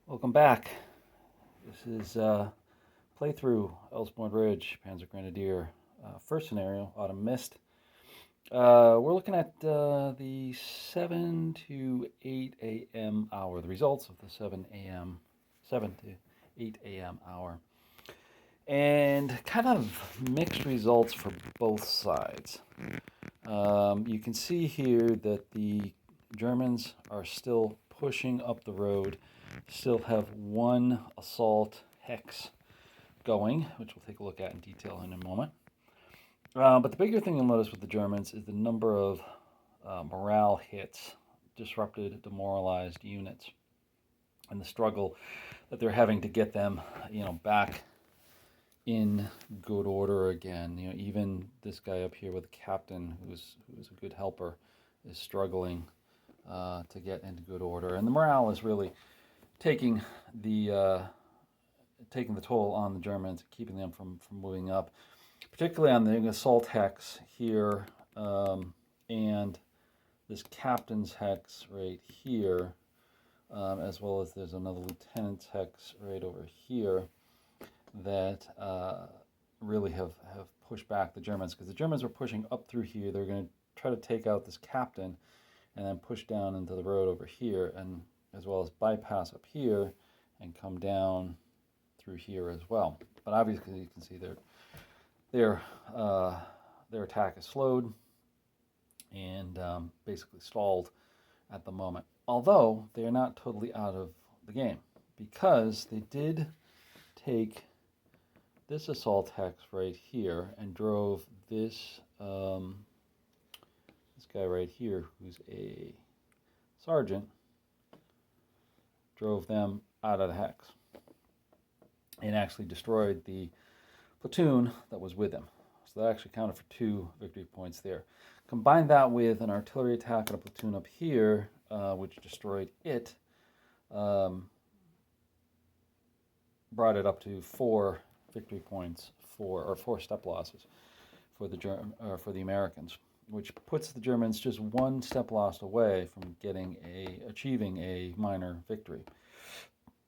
Welcome back. This is playthrough Elsenborn Ridge, Panzer Grenadier. First scenario, Autumn Mist. We're looking at the 7 to 8 a.m. hour, the results of the 7 to 8 a.m. hour. And kind of mixed results for both sides. You can see here that the Germans are still pushing up the road, still have one assault hex going, which we'll take a look at in detail in a moment. But the bigger thing you'll notice with the Germans is the number of morale hits, disrupted, demoralized units, and the struggle that they're having to get them, back in good order again. Even this guy up here with the captain, who's a good helper, is struggling to get into good order, and the morale is really taking the toll on the Germans, keeping them from moving up, particularly on the assault hex here, and this captain's hex right here, as well as there's another lieutenant's hex right over here that really have pushed back the Germans, because the Germans were pushing up through here. They're going to try to take out this captain and then push down into the road over here, and as well as bypass up here and come down through here as well. But obviously you can see their attack is slowed and basically stalled at the moment. Although they are not totally out of the game, because they did take this assault hex right here and drove this guy right here, who's a sergeant, drove them out of the hex and actually destroyed the platoon that was with them. So that actually counted for 2 victory points there. Combine that with an artillery attack on a platoon up here, which destroyed it, brought it up to 4 victory points or 4 step losses for the Americans, which puts the Germans just 1 step loss away from achieving a minor victory.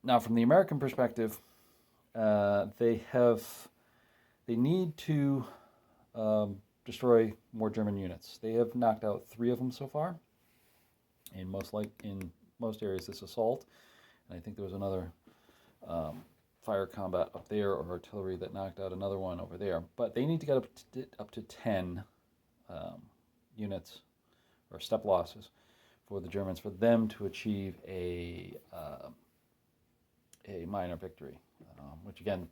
Now, from the American perspective, they need to destroy more German units. They have knocked out 3 of them so far. In most areas, this assault, and I think there was another fire combat up there, or artillery that knocked out another one over there. But they need to get up to 10 units or step losses for the Germans, for them to achieve a minor victory, which again,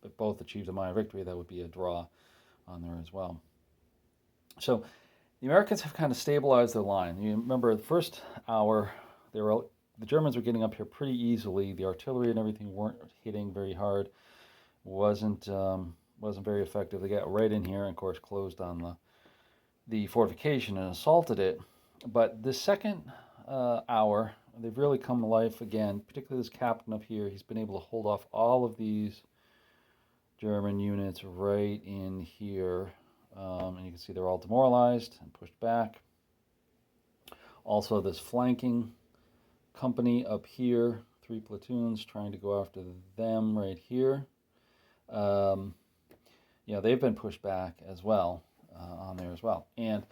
if both achieved a minor victory, that would be a draw on there as well. So the Americans have kind of stabilized their line. You remember the first hour, the Germans were getting up here pretty easily. The artillery and everything weren't hitting very hard. Wasn't very effective. They got right in here and, of course, closed on the fortification and assaulted it. But the second hour, they've really come to life again, particularly this captain up here. He's been able to hold off all of these German units right in here. And you can see they're all demoralized and pushed back. Also, this flanking company up here, 3 platoons trying to go after them right here. They've been pushed back as well on there as well. And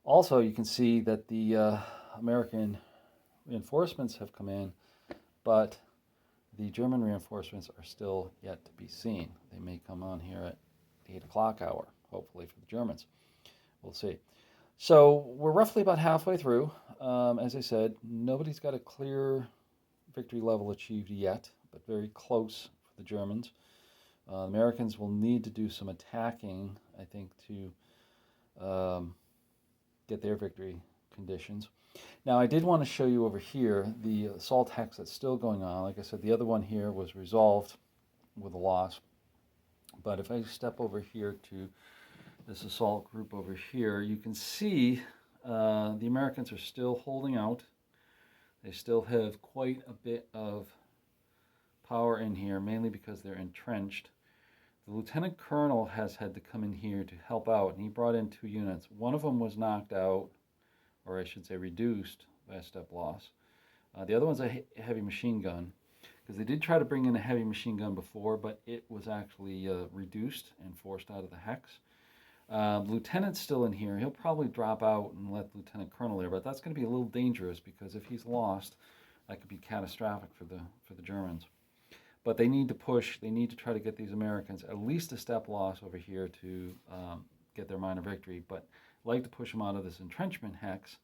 also you can see that the American reinforcements have come in, but the German reinforcements are still yet to be seen. They may come on here at the 8 o'clock hour, hopefully for the Germans. We'll see. So we're roughly about halfway through. As I said, nobody's got a clear victory level achieved yet, but very close for the Germans. Americans will need to do some attacking, I think, to get their victory conditions. Now, I did want to show you over here the assault hex that's still going on. Like I said, the other one here was resolved with a loss. But if I step over here to this assault group over here, you can see the Americans are still holding out. They still have quite a bit of power in here, mainly because they're entrenched. The lieutenant colonel has had to come in here to help out, and he brought in 2 units. One of them was knocked out, or I should say reduced, by a step loss. The other one's a heavy machine gun. because they did try to bring in a heavy machine gun before, but it was actually reduced and forced out of the hex. Lieutenant's still in here. He'll probably drop out and let Lieutenant Colonel there, but that's going to be a little dangerous because if he's lost, that could be catastrophic for the Germans. But they need to push. They need to try to get these Americans at least a step loss over here to get their minor victory. But I'd like to push them out of this entrenchment hex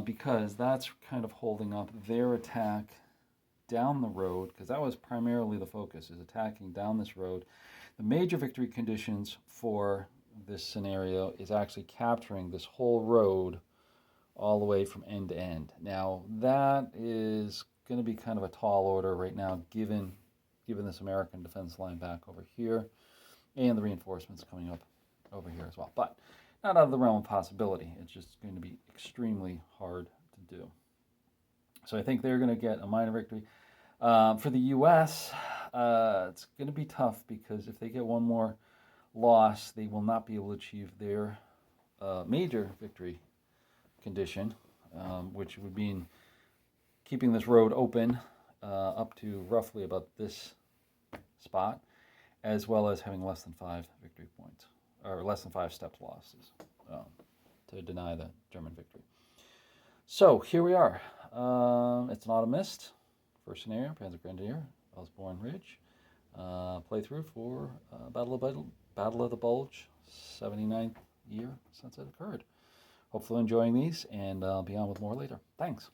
because that's kind of holding up their attack down the road, because that was primarily the focus, is attacking down this road. The major victory conditions for this scenario is actually capturing this whole road all the way from end to end. Now, that is going to be kind of a tall order right now, given this American defense line back over here and the reinforcements coming up over here as well. But not out of the realm of possibility. It's just going to be extremely hard to do. So I think they're going to get a minor victory. For the U.S., it's going to be tough because if they get one more loss, they will not be able to achieve their major victory condition, which would mean keeping this road open up to roughly about this spot, as well as having less than 5 victory points, or less than 5 steps losses to deny the German victory. So here we are. It's an autumn mist. First scenario, Panzer Grenadier, Elsenborn Ridge. Playthrough for Battle of the Bulge, 79th year since it occurred. Hopefully enjoying these, and I'll be on with more later. Thanks.